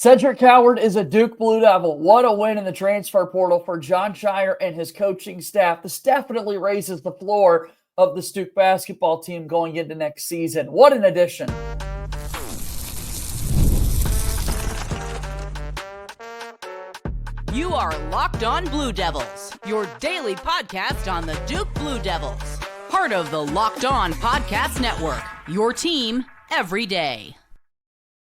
Cedric Coward is a Duke Blue Devil. What a win in the transfer portal for Jon Shire and his coaching staff. This definitely raises the floor of the Duke basketball team going into next season. What an addition. You are Locked On Blue Devils, your daily podcast on the Duke Blue Devils. Part of the Locked On Podcast Network, your team every day.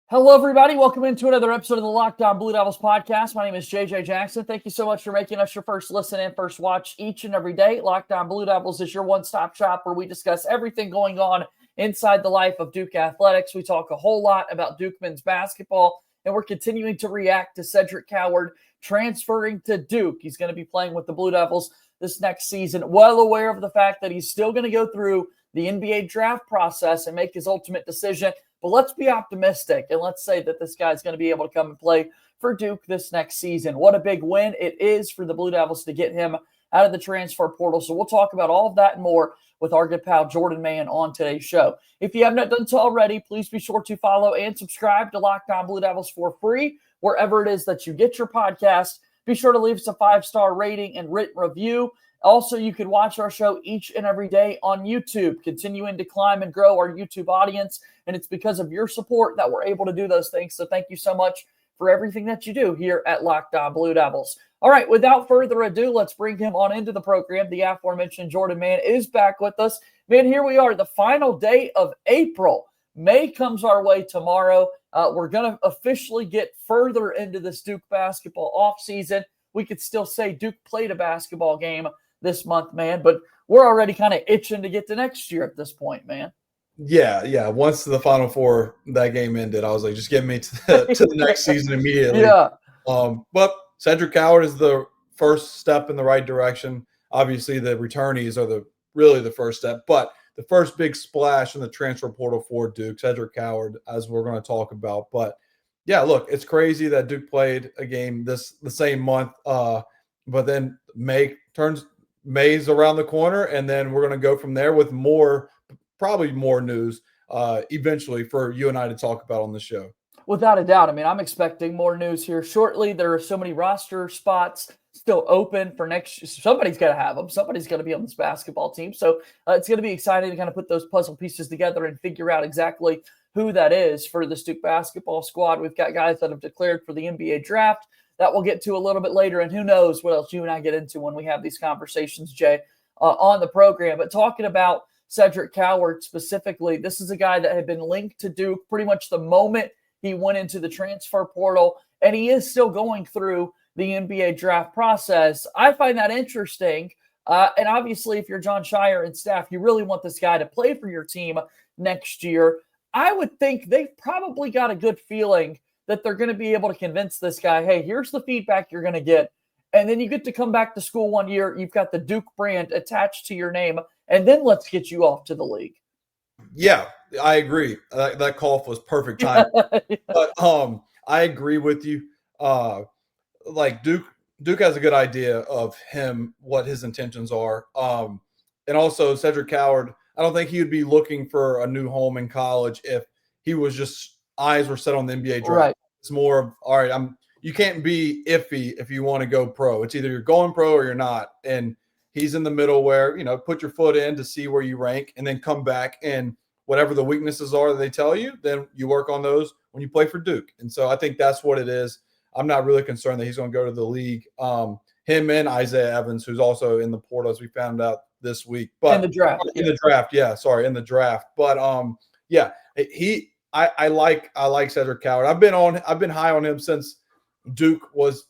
Hello, everybody. Welcome into another episode of the Locked On Blue Devils podcast. My name is JJ Jackson. Thank you so much for making us your first listen and first watch each and every day. Locked On Blue Devils is your one-stop shop where we discuss everything going on inside the life of Duke athletics. We talk a whole lot about Duke men's basketball, and we're continuing to react to Cedric Coward transferring to Duke. He's going to be playing with the Blue Devils this next season. Well aware of the fact that he's still going to go through the NBA draft process and make his ultimate decision. But let's be optimistic, and let's say that this guy's going to be able to come and play for Duke this next season. What a big win it is for the Blue Devils to get him out of the transfer portal. So we'll talk about all of that and more with our good pal Jordan Mann on today's show. If you have not done so already, please be sure to follow and subscribe to Locked On Blue Devils for free, wherever it is that you get your podcast. Be sure to leave us a 5-star rating and written review. Also, you can watch our show each and every day on YouTube, continuing to climb and grow our YouTube audience. And it's because of your support that we're able to do those things. So thank you so much for everything that you do here at Locked On Blue Devils. All right, without further ado, let's bring him on into the program. The aforementioned Jordan Mann is back with us. Man, here we are, the final day of April. May comes our way tomorrow. We're going to officially get further into this Duke basketball offseason. We could still say Duke played a basketball game this month, man, but we're already kind of itching to get to next year at this point, man. Yeah. Once the Final Four, that game ended, I was like, just get me to the next season immediately. Yeah. But Cedric Coward is the first step in the right direction. Obviously, the returnees are really the first step, but the first big splash in the transfer portal for Duke, Cedric Coward, as we're going to talk about. But yeah, look, it's crazy that Duke played a game the same month, but then May's around the corner, and then we're going to go from there with probably more news eventually for you and I to talk about on the show. Without a doubt. I mean, I'm expecting more news here shortly. There are so many roster spots still open for next year. Somebody's got to have them. Somebody's going to be on this basketball team. So it's going to be exciting to kind of put those puzzle pieces together and figure out exactly who that is for the Duke basketball squad. We've got guys that have declared for the NBA draft that we'll get to a little bit later. And who knows what else you and I get into when we have these conversations, Jay, on the program. But talking about Cedric Coward specifically, this is a guy that had been linked to Duke pretty much the moment he went into the transfer portal, and he is still going through the NBA draft process. I find that interesting. And obviously, if you're Jon Shire and staff, you really want this guy to play for your team next year. I would think they've probably got a good feeling that they're going to be able to convince this guy, hey, here's the feedback you're going to get. And then you get to come back to school 1 year. You've got the Duke brand attached to your name, and then let's get you off to the league. Yeah, I agree. That call was perfect time. But I agree with you. Like Duke has a good idea of him, what his intentions are. And also Cedric Coward, I don't think he would be looking for a new home in college if he was just eyes were set on the NBA draft. Right. It's more of, all right, you can't be iffy if you want to go pro. It's either you're going pro or you're not. And he's in the middle where, put your foot in to see where you rank and then come back, and whatever the weaknesses are that they tell you, then you work on those when you play for Duke. And so I think that's what it is. I'm not really concerned that he's going to go to the league. Him and Isaiah Evans, who's also in the portal, as we found out this week. But in the draft. In the draft. But I like Cedric Coward. I've been high on him since Duke was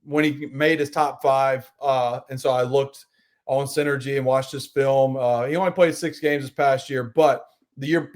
when he made his top 5. And so I looked on Synergy and watched his film. He only played 6 games this past year, but the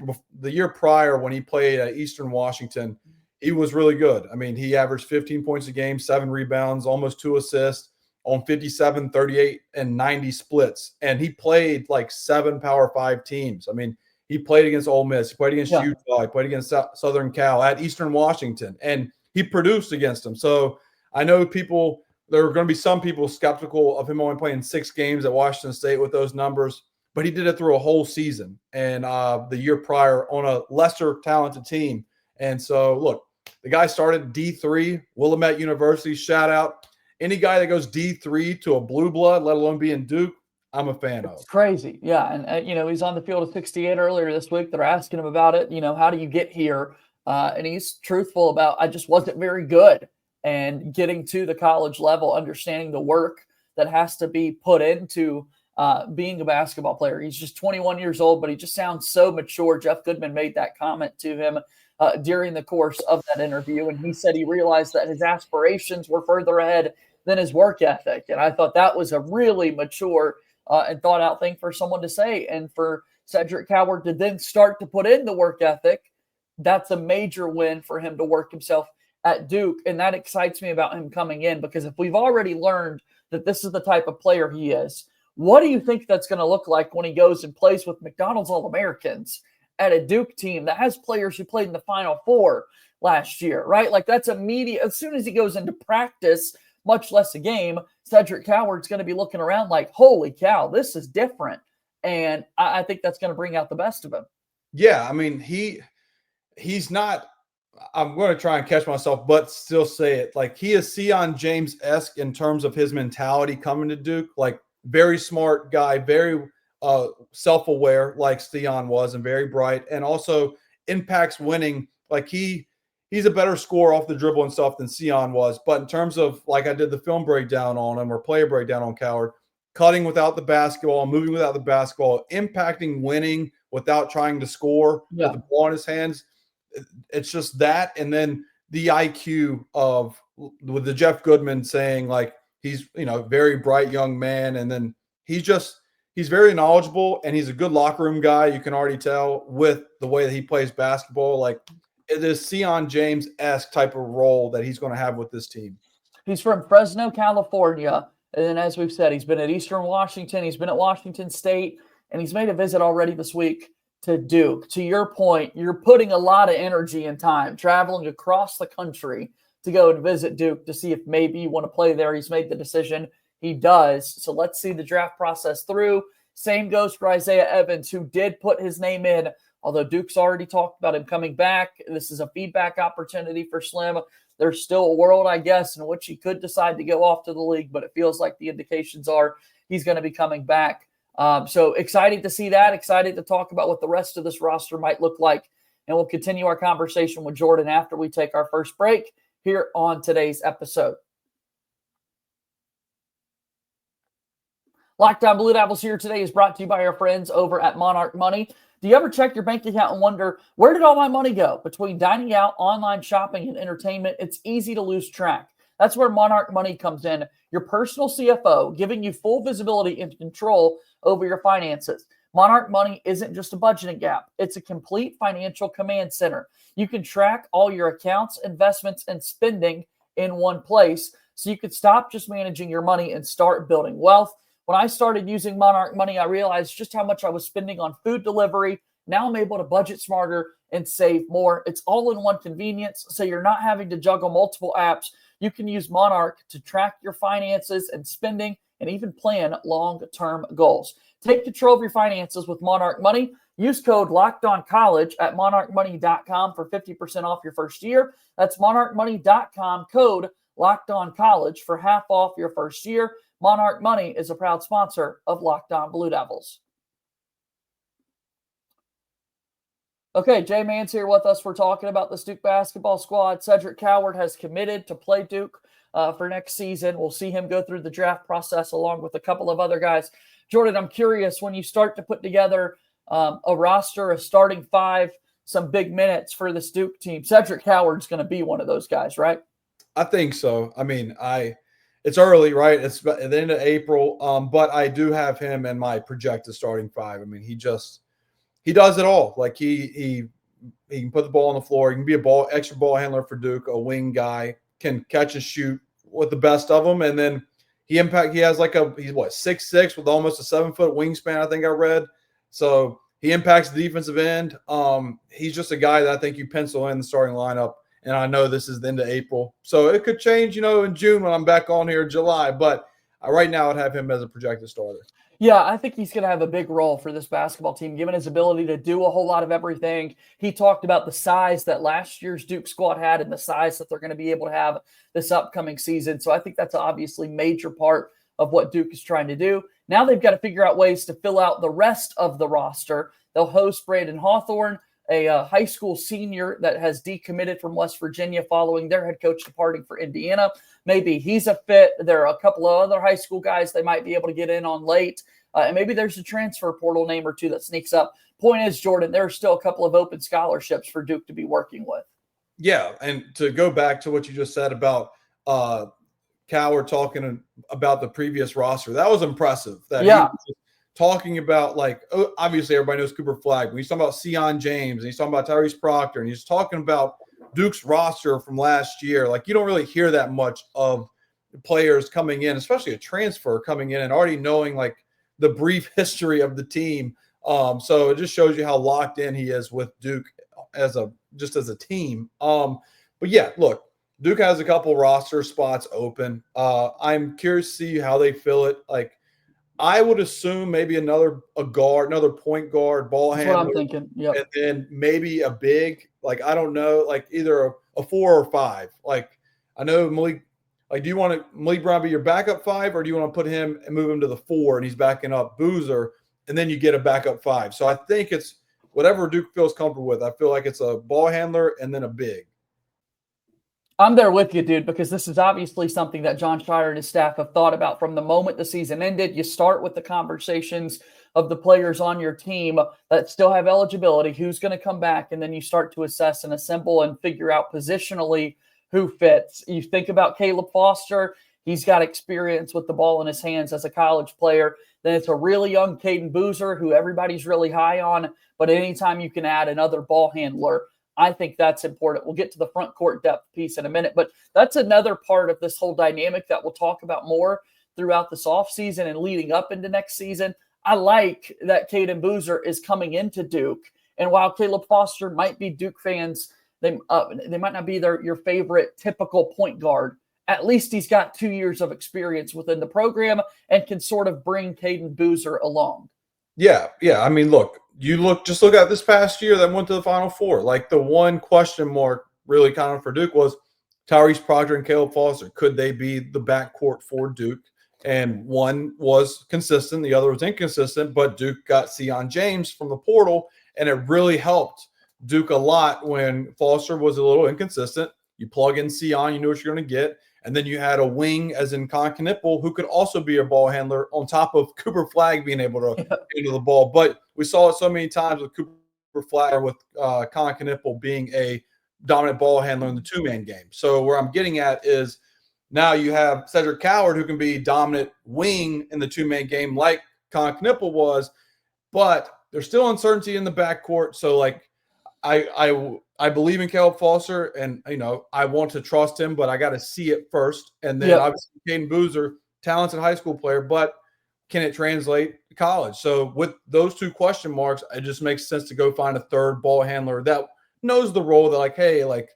year prior when he played at Eastern Washington, he was really good. I mean, he averaged 15 points a game, 7 rebounds, almost 2 assists on 57, 38, and 90 splits. And he played like 7 Power 5 teams. I mean, he played against Ole Miss, he played against Utah, he played against Southern Cal, at Eastern Washington, and he produced against them. So I know there are going to be some people skeptical of him only playing 6 games at Washington State with those numbers, but he did it through a whole season and the year prior on a lesser talented team. And so, look, The guy started D3, Willamette University, shout out. Any guy that goes D3 to a blue blood, let alone being Duke, I'm a fan of. It's crazy. Yeah. And, he's on the field of 68 earlier this week. They're asking him about it. How do you get here? And he's truthful about, I just wasn't very good. And getting to the college level, understanding the work that has to be put into being a basketball player. He's just 21 years old, but he just sounds so mature. Jeff Goodman made that comment to him during the course of that interview. And he said he realized that his aspirations were further ahead than his work ethic. And I thought that was a really mature and thought out thing for someone to say. And for Cedric Coward to then start to put in the work ethic, that's a major win for him to work himself at Duke. And that excites me about him coming in, because if we've already learned that this is the type of player he is, what do you think that's going to look like when he goes and plays with McDonald's All-Americans at a Duke team that has players who played in the Final Four last year, right? Like, that's immediate. As soon as he goes into practice, much less a game, Cedric Coward's going to be looking around like, holy cow, this is different. And I think that's going to bring out the best of him. Yeah, I mean, he's not – I'm going to try and catch myself, but still say it. Like, he is Sion James-esque in terms of his mentality coming to Duke. Like, very smart guy, very self-aware like Sion was, and very bright, and also impacts winning. Like, he's a better scorer off the dribble and stuff than Sion was. But in terms of, like, I did the film breakdown on him, or player breakdown on Coward, cutting without the basketball, moving without the basketball, impacting winning without trying to score with the ball in his hands. It's just that. And then the IQ of, with the Jeff Goodman saying, like, he's, very bright young man. And then he's very knowledgeable, and he's a good locker room guy. You can already tell with the way that he plays basketball. Like, it is Sion James-esque type of role that he's going to have with this team. He's from Fresno, California. And then, as we've said, he's been at Eastern Washington. He's been at Washington State, and he's made a visit already this week to Duke. To your point, you're putting a lot of energy and time traveling across the country to go and visit Duke to see if maybe you want to play there. He's made the decision. He does. So let's see the draft process through. Same goes for Isaiah Evans, who did put his name in, although Duke's already talked about him coming back. This is a feedback opportunity for Slim. There's still a world, I guess, in which he could decide to go off to the league, but it feels like the indications are he's going to be coming back. So excited to see that, excited to talk about what the rest of this roster might look like. And we'll continue our conversation with Jordan after we take our first break here on today's episode. Locked On Blue Devils here today is brought to you by our friends over at Monarch Money. Do you ever check your bank account and wonder, where did all my money go? Between dining out, online shopping, and entertainment, it's easy to lose track. That's where Monarch Money comes in, your personal CFO, giving you full visibility and control over your finances. Monarch Money isn't just a budgeting app. It's a complete financial command center. You can track all your accounts, investments, and spending in one place, so you can stop just managing your money and start building wealth. When I started using Monarch Money, I realized just how much I was spending on food delivery. Now I'm able to budget smarter and save more. It's all in one convenience, so you're not having to juggle multiple apps. You can use Monarch to track your finances and spending, and even plan long-term goals. Take control of your finances with Monarch Money. Use code LOCKEDONCollege at monarchmoney.com for 50% off your first year. That's monarchmoney.com, code LOCKEDONCollege for half off your first year. Monarch Money is a proud sponsor of Locked On Blue Devils. Okay, Jay Mann's here with us. We're talking about this Duke basketball squad. Cedric Coward has committed to play Duke for next season. We'll see him go through the draft process along with a couple of other guys. Jordan, I'm curious, when you start to put together a roster, a starting five, some big minutes for this Duke team, Cedric Coward's going to be one of those guys, right? I think so. I mean, it's early, right? It's at the end of April, but I do have him in my projected starting five. I mean, he does it all. Like, he can put the ball on the floor. He can be extra ball handler for Duke, a wing guy, can catch and shoot with the best of them. And then he has he's 6'6" with almost a 7-foot wingspan, I think I read. So he impacts the defensive end. He's just a guy that I think you pencil in the starting lineup. And I know this is the end of April, so it could change, in June when I'm back on here in July. But right now I'd have him as a projected starter. Yeah, I think he's going to have a big role for this basketball team, given his ability to do a whole lot of everything. He talked about the size that last year's Duke squad had and the size that they're going to be able to have this upcoming season. So I think that's obviously a major part of what Duke is trying to do. Now they've got to figure out ways to fill out the rest of the roster. They'll host Braden Hawthorne, a high school senior that has decommitted from West Virginia following their head coach departing for Indiana. Maybe he's a fit. There are a couple of other high school guys they might be able to get in on late. And maybe there's a transfer portal name or two that sneaks up. Point is, Jordan, there are still a couple of open scholarships for Duke to be working with. Yeah, and to go back to what you just said about Coward talking about the previous roster, that was impressive. That he was talking about, like, obviously everybody knows Cooper Flagg, but he's talking about Sion James, and he's talking about Tyrese Proctor, and he's talking about Duke's roster from last year. Like, you don't really hear that much of players coming in, especially a transfer coming in and already knowing, like, the brief history of the team. So it just shows you how locked in he is with Duke as a team. But yeah, look, Duke has a couple roster spots open. I'm curious to see how they fill it. Like, I would assume maybe another point guard, ball handler. That's what I'm thinking. Yep. And then maybe a big, like, I don't know, like either a 4 or 5. Like, I know Malik. Like, do you want Malik Brown be your backup 5, or do you want to put him and move him to the 4 and he's backing up Boozer, and then you get a backup 5? So I think it's whatever Duke feels comfortable with. I feel like it's a ball handler and then a big. I'm there with you, dude, because this is obviously something that Jon Shire and his staff have thought about from the moment the season ended. You start with the conversations of the players on your team that still have eligibility, who's going to come back, and then you start to assess and assemble and figure out positionally who fits. You think about Caleb Foster. He's got experience with the ball in his hands as a college player. Then it's a really young Caden Boozer, who everybody's really high on. But anytime you can add another ball handler, I think that's important. We'll get to the front court depth piece in a minute, but that's another part of this whole dynamic that we'll talk about more throughout this offseason and leading up into next season. I like that Caden Boozer is coming into Duke. And while Caleb Foster might be Duke fans, they might not be your favorite typical point guard. At least he's got 2 years of experience within the program and can sort of bring Caden Boozer along. Yeah. I mean, look at this past year that went to the Final Four. Like, the one question mark really kind of for Duke was Tyrese Proctor and Caleb Foster. Could they be the backcourt for Duke? And one was consistent, the other was inconsistent, but Duke got Sion James from the portal, and it really helped Duke a lot when Foster was a little inconsistent. You plug in Sion, you know what you're going to get. And then you had a wing, as in Con Knipple, who could also be a ball handler on top of Cooper Flagg being able to handle the ball. But we saw it so many times with Cooper Flagg or with Con Knipple being a dominant ball handler in the two-man game. So where I'm getting at is now you have Cedric Coward, who can be dominant wing in the two-man game like Con Knipple was, but there's still uncertainty in the backcourt. So, like, I believe in Caleb Foster, and, you know, I want to trust him, but I got to see it first. And then obviously Caden Boozer, talented high school player, but can it translate to college? So with those two question marks, it just makes sense to go find a third ball handler that knows the role. That, like, hey, like,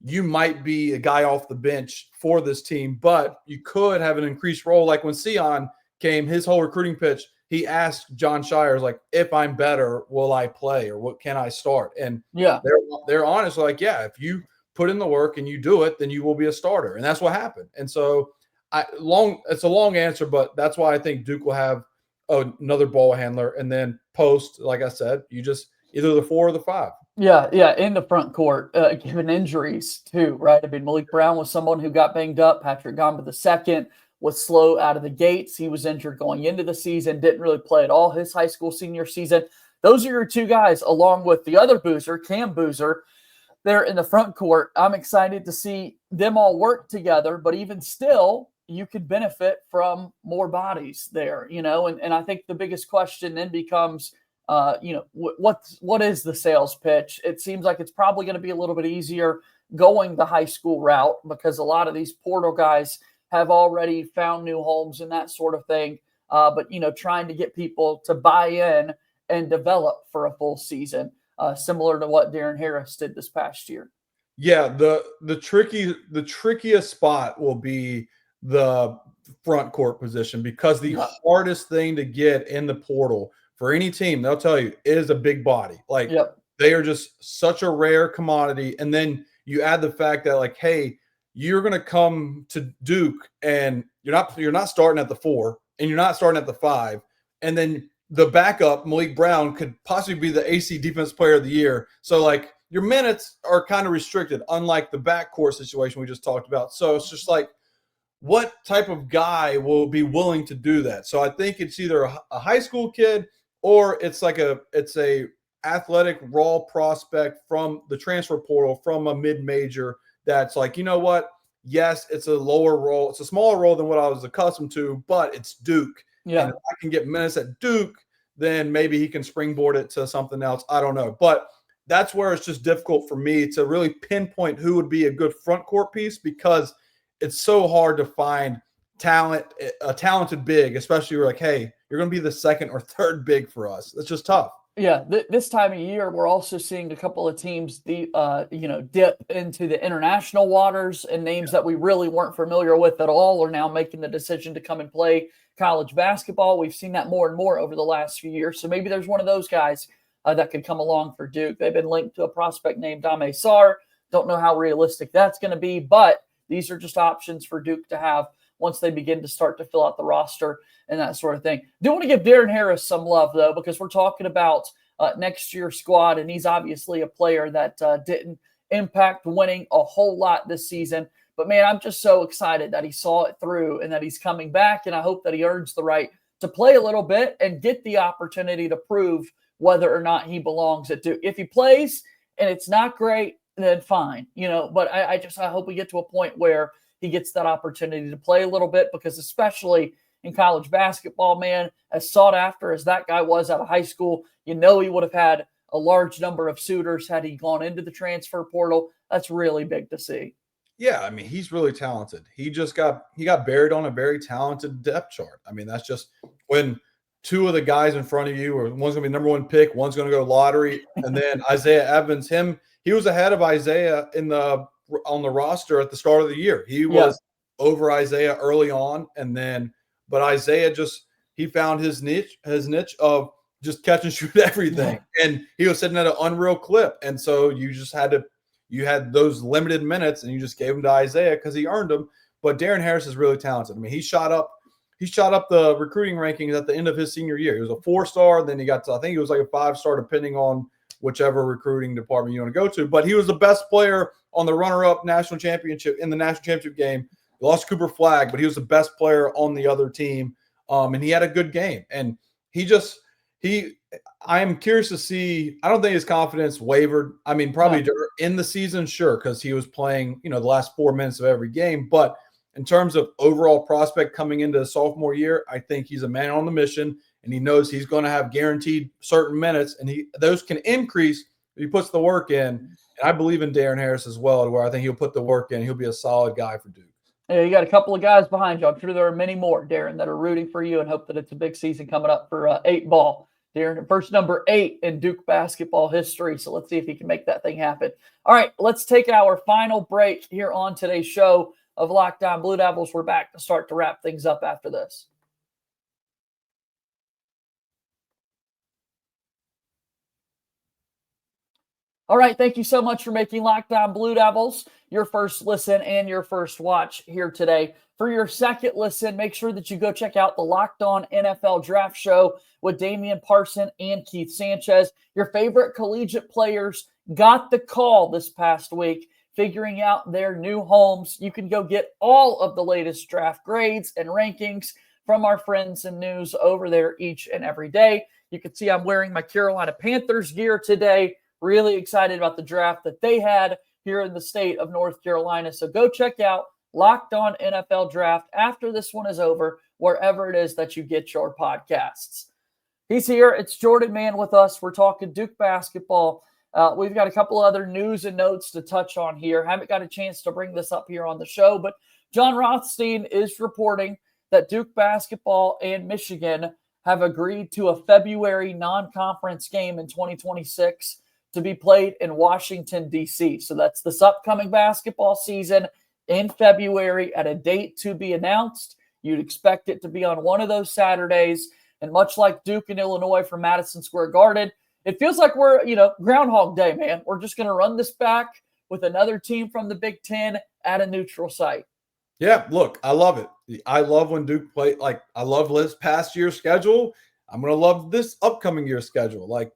you might be a guy off the bench for this team, but you could have an increased role. Like when Sion came, his whole recruiting pitch, he asked Jon Shire, like, if I'm better, will I play, or what can I start? And they're honest, like, yeah, if you put in the work and you do it, then you will be a starter. And that's what happened. And so it's a long answer, but that's why I think Duke will have another ball handler. And then post, like I said, you just either the 4 or the 5. Yeah, in the front court, given injuries too, right? I mean, Malik Brown was someone who got banged up. Patrick Gamba II was slow out of the gates. He was injured going into the season, didn't really play at all his high school senior season. Those are your two guys, along with the other Boozer, Cam Boozer, there in the front court. I'm excited to see them all work together, but even still, you could benefit from more bodies there, you know? And I think the biggest question then becomes, what is the sales pitch? It seems like it's probably going to be a little bit easier going the high school route because a lot of these portal guys have already found new homes and that sort of thing. But, trying to get people to buy in and develop for a full season, similar to what Darren Harris did this past year. Yeah, the trickiest spot will be the front court position, because the hardest thing to get in the portal for any team, they'll tell you, is a big body. Like, they are just such a rare commodity. And then you add the fact that, like, hey, you're going to come to Duke and you're not starting at the 4 and you're not starting at the 5. And then the backup, Malik Brown, could possibly be the AC Defense Player of the Year. So, like, your minutes are kind of restricted, unlike the backcourt situation we just talked about. So it's just like, what type of guy will be willing to do that? So I think it's either a high school kid or it's a athletic raw prospect from the transfer portal from a mid-major that's like, you know what? Yes, it's a lower role. It's a smaller role than what I was accustomed to, but it's Duke. Yeah. And if I can get minutes at Duke, then maybe he can springboard it to something else. I don't know. But that's where it's just difficult for me to really pinpoint who would be a good front court piece, because it's so hard to find a talented big, especially you're like, hey, you're going to be the second or third big for us. It's just tough. Yeah, this time of year, we're also seeing a couple of teams, dip into the international waters, and names that we really weren't familiar with at all are now making the decision to come and play college basketball. We've seen that more and more over the last few years. So maybe there's one of those guys that could come along for Duke. They've been linked to a prospect named Dame Sarr. Don't know how realistic that's going to be, but these are just options for Duke to have once they begin to start to fill out the roster and that sort of thing. Do want to give Darren Harris some love, though, because we're talking about next year's squad, and he's obviously a player that didn't impact winning a whole lot this season. But, man, I'm just so excited that he saw it through and that he's coming back, and I hope that he earns the right to play a little bit and get the opportunity to prove whether or not he belongs at Duke. If he plays and it's not great, then fine, but I hope we get to a point where he gets that opportunity to play a little bit, because especially in college basketball, man, as sought after as that guy was out of high school, he would have had a large number of suitors had he gone into the transfer portal. That's really big to see. Yeah, I mean, he's really talented. He got buried on a very talented depth chart. I mean, that's just when two of the guys in front of you, or one's going to be number 1 pick, one's going to go lottery, and then Isaiah Evans, he was ahead of Isaiah on the roster at the start of the year. He was over Isaiah early on, but Isaiah he found his niche of just catch and shoot everything, and he was sitting at an unreal clip. And so you had those limited minutes, and you just gave them to Isaiah because he earned them. But Darren Harris is really talented. I mean, he shot up the recruiting rankings at the end of his senior year. He was a 4-star, then he got to, I think he was like a 5-star, depending on whichever recruiting department you want to go to. But he was the best player on the runner-up national championship in the national championship game. He lost Cooper Flagg, but he was the best player on the other team. And he had a good game. And I am curious to see, I don't think his confidence wavered. I mean, probably in the season, sure, because he was playing, the last 4 minutes of every game. But in terms of overall prospect coming into sophomore year, I think he's a man on the mission, and he knows he's going to have guaranteed certain minutes, and those can increase if he puts the work in. And I believe in Darren Harris as well, to where I think he'll put the work in. He'll be a solid guy for Duke. Yeah, you got a couple of guys behind you. I'm sure there are many more, Darren, that are rooting for you and hope that it's a big season coming up for 8 ball. Darren, first number 8 in Duke basketball history. So let's see if he can make that thing happen. All right, let's take our final break here on today's show of Locked On Blue Devils. We're back to start to wrap things up after this. All right, thank you so much for making Locked On Blue Devils your first listen and your first watch here today. For your second listen, make sure that you go check out the Locked On NFL Draft Show with Damian Parson and Keith Sanchez. Your favorite collegiate players got the call this past week, figuring out their new homes. You can go get all of the latest draft grades and rankings from our friends and news over there each and every day. You can see I'm wearing my Carolina Panthers gear today. Really excited about the draft that they had here in the state of North Carolina. So go check out Locked On NFL Draft after this one is over, wherever it is that you get your podcasts. He's here. It's Jordan Mann with us. We're talking Duke basketball. We've got a couple other news and notes to touch on here. Haven't got a chance to bring this up here on the show, but John Rothstein is reporting that Duke basketball and Michigan have agreed to a February non-conference game in 2026 to be played in Washington, D.C. So that's this upcoming basketball season in February at a date to be announced. You'd expect it to be on one of those Saturdays. And much like Duke and Illinois from Madison Square Garden, it feels like we're, Groundhog Day, man. We're just going to run this back with another team from the Big Ten at a neutral site. Yeah, look, I love it. I love when Duke play. Like, I love this past year's schedule. I'm going to love this upcoming year's schedule. Like,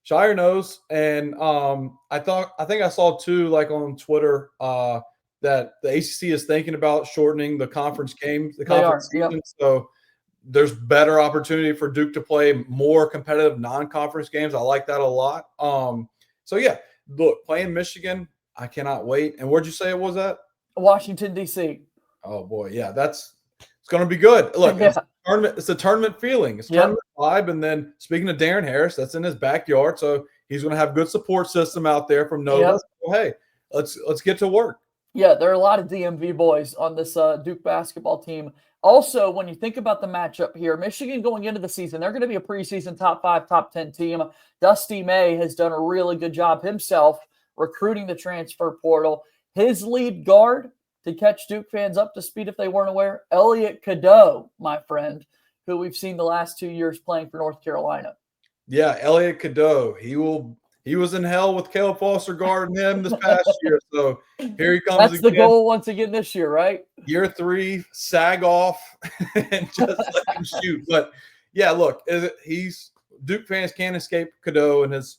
Scheyer knows. And I think I saw too, like on Twitter, that the ACC is thinking about shortening the conference games, the conference season. Yep. So there's better opportunity for Duke to play more competitive non-conference games. I like that a lot. So yeah, look, playing Michigan, I cannot wait. And where'd you say it was at? Washington, D.C. Oh boy, yeah, it's going to be good. Look, it's a tournament feeling. It's a tournament vibe. And then speaking of Darren Harris, that's in his backyard, so he's going to have good support system out there from Nova. Yep. So, hey, let's get to work. Yeah, there are a lot of DMV boys on this Duke basketball team. Also, when you think about the matchup here, Michigan going into the season, they're going to be a preseason top 5, top 10 team. Dusty May has done a really good job himself recruiting the transfer portal. His lead guard, to catch Duke fans up to speed if they weren't aware, Elliot Cadeau, my friend, who we've seen the last 2 years playing for North Carolina. Yeah, Elliot Cadeau. He was in hell with Caleb Foster guarding him this past year. So here he comes. That's again. The goal once again this year, right? Year 3, sag off and just let him shoot. But yeah, look, Duke fans can't escape Cadeau and his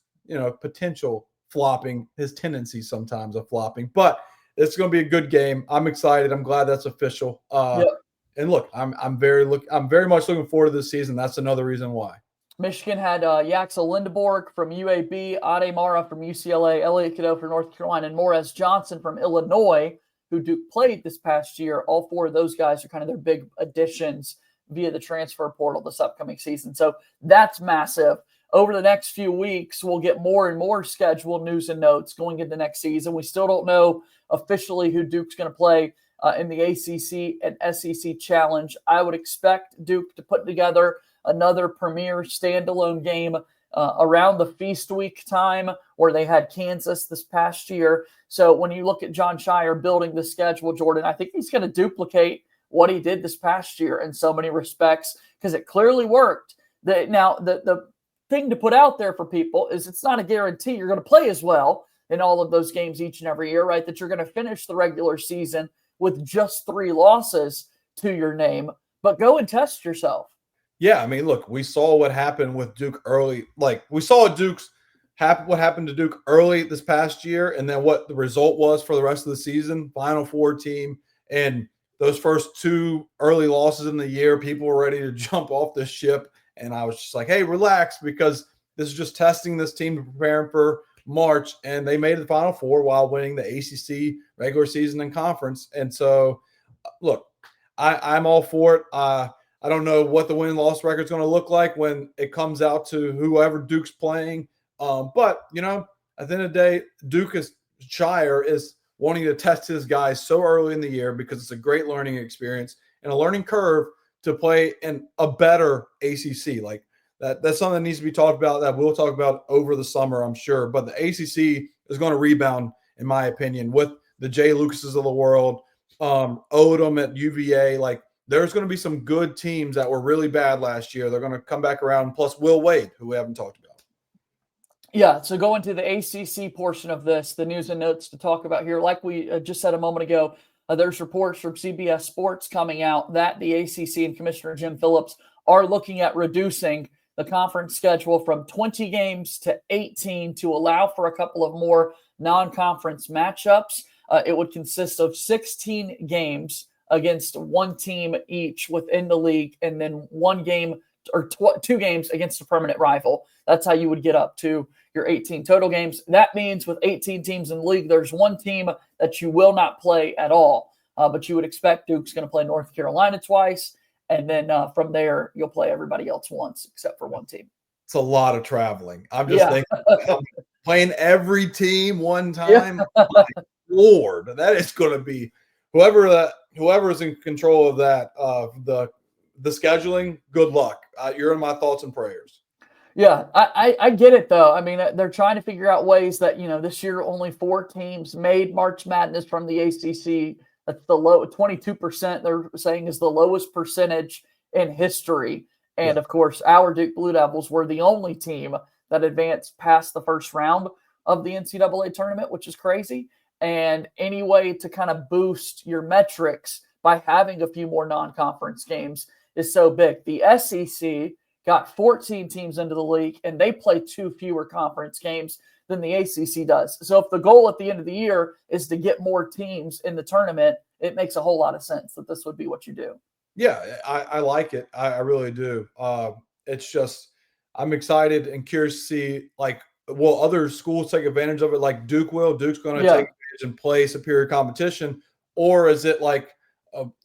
potential flopping, his tendencies sometimes of flopping. But it's going to be a good game. I'm excited. I'm glad that's official. And look, I'm very much looking forward to this season. That's another reason why. Michigan had Yaxel Lindeborg from UAB, Ade Mara from UCLA, Elliot Cadeau from North Carolina, and Morez Johnson from Illinois, who Duke played this past year. All 4 of those guys are kind of their big additions via the transfer portal this upcoming season. So that's massive. Over the next few weeks, we'll get more and more scheduled news and notes going into next season. We still don't know officially who Duke's going to play in the ACC and SEC Challenge. I would expect Duke to put together another premier standalone game around the feast week time where they had Kansas this past year. So when you look at Jon Shire building the schedule, Jordan, I think he's going to duplicate what he did this past year in so many respects because it clearly worked. Now, the thing to put out there for people is it's not a guarantee you're going to play as well in all of those games each and every year, right? That you're going to finish the regular season with just 3 losses to your name, but go and test yourself. Yeah, I mean, look, we saw what happened with Duke early. Like, we saw what happened to Duke early this past year, and then what the result was for the rest of the season, Final Four team. And those first 2 early losses in the year, people were ready to jump off the ship. And I was just like, hey, relax, because this is just testing this team to prepare for March. And they made the Final Four while winning the ACC regular season and conference. And so, look, I'm all for it. I don't know what the win-loss record is going to look like when it comes out to whoever Duke's playing. But, at the end of the day, Scheyer is wanting to test his guys so early in the year because it's a great learning experience and a learning curve to play in a better ACC. Like that's something that needs to be talked about that we'll talk about over the summer, I'm sure. But the ACC is going to rebound, in my opinion, with the Jay Lucases of the world, Odom at UVA. Like, there's going to be some good teams that were really bad last year. They're going to come back around, plus Will Wade, who we haven't talked about. Yeah, so going to the ACC portion of this, the news and notes to talk about here, like we just said a moment ago, there's reports from CBS Sports coming out that the ACC and Commissioner Jim Phillips are looking at reducing the conference schedule from 20 games to 18 to allow for a couple of more non-conference matchups. It would consist of 16 games against 1 team each within the league, and then 1 game or 2 games against a permanent rival. That's how you would get up to your 18 total games. That means with 18 teams in the league, there's 1 team that you will not play at all. But you would expect Duke's going to play North Carolina twice, and then from there, you'll play everybody else once except for 1 team. It's a lot of traveling. I'm just thinking playing every team 1 time. Yeah. Lord, that is going to be whoever is in control of that, the scheduling, good luck. You're in my thoughts and prayers. Yeah, I get it, though. I mean, they're trying to figure out ways that, this year only 4 teams made March Madness from the ACC That's the low 22%. They're saying is the lowest percentage in history. And of course, our Duke Blue Devils were the only team that advanced past the first round of the NCAA tournament, which is crazy. And any way to kind of boost your metrics by having a few more non-conference games is so big. The SEC got 14 teams into the league, and they play 2 fewer conference games than the ACC does. So if the goal at the end of the year is to get more teams in the tournament, it makes a whole lot of sense that this would be what you do. Yeah, I like it. I really do. It's just I'm excited and curious to see, like, will other schools take advantage of it like Duke will? Duke's going to take advantage and play superior competition, or is it like,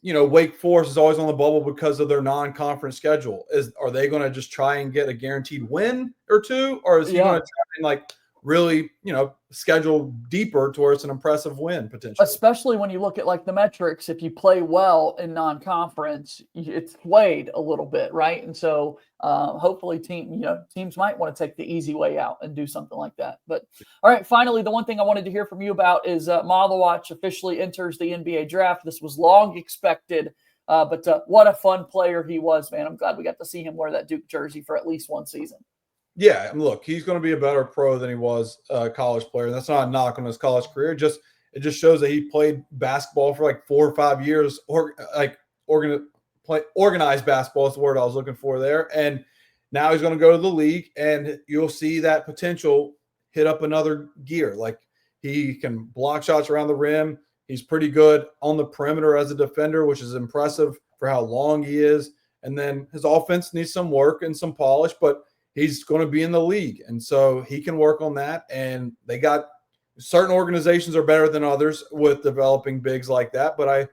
Wake Forest is always on the bubble because of their non-conference schedule? Are they going to just try and get a guaranteed win or two, or is he going to try and like really, schedule deeper to where it's an impressive win potentially? Especially when you look at like the metrics, if you play well in non-conference, it's weighed a little bit, right? And so hopefully teams might want to take the easy way out and do something like that. But all right, finally, the one thing I wanted to hear from you about is Model Watch officially enters the NBA draft. This was long expected, but what a fun player he was, man. I'm glad we got to see him wear that Duke jersey for at least one season. Yeah, look, he's going to be a better pro than he was a college player. And that's not a knock on his college career. It just shows that he played basketball for like 4 or 5 years, or like organized basketball is the word I was looking for there. And now he's going to go to the league, and you'll see that potential hit up another gear. Like, he can block shots around the rim. He's pretty good on the perimeter as a defender, which is impressive for how long he is. And then his offense needs some work and some polish, but he's going to be in the league. And so he can work on that. And they got certain organizations are better than others with developing bigs like that. But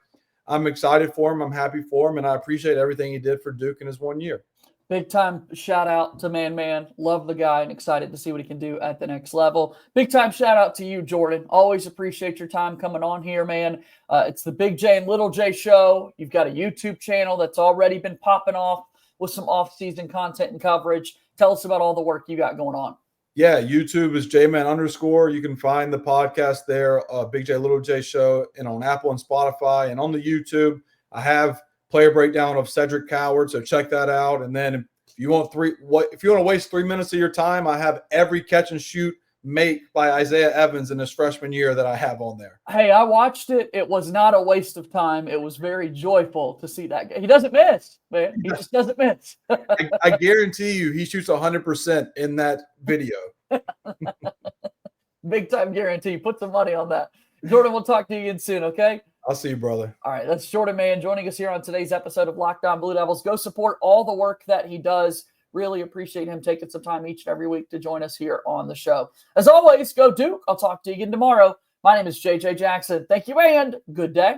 I'm excited for him. I'm happy for him. And I appreciate everything he did for Duke in his 1 year. Big time shout out to Man. Love the guy and excited to see what he can do at the next level. Big time shout out to you, Jordan. Always appreciate your time coming on here, man. It's the Big J and Little J show. You've got a YouTube channel that's already been popping off with some off-season content and coverage. Tell us about all the work you got going on. Yeah, YouTube is JMan_. You can find the podcast there, Big J Little J show, and on Apple and Spotify. And on the YouTube, I have player breakdown of Cedric Coward, so check that out. And then if you want to waste 3 minutes of your time, I have every catch and shoot make by Isaiah Evans in his freshman year that I have on there. Hey, I watched it. It was not a waste of time. It was very joyful to see that guy. He doesn't miss, man. He just doesn't miss. I guarantee you he shoots 100% in that video. Big time guarantee. Put some money on that. Jordan, we'll talk to you again soon, okay? I'll see you, brother. All right, that's Jordan Mann joining us here on today's episode of Locked On Blue Devils. Go support all the work that he does. Really appreciate him taking some time each and every week to join us here on the show. As always, go Duke. I'll talk to you again tomorrow. My name is JJ Jackson. Thank you and good day.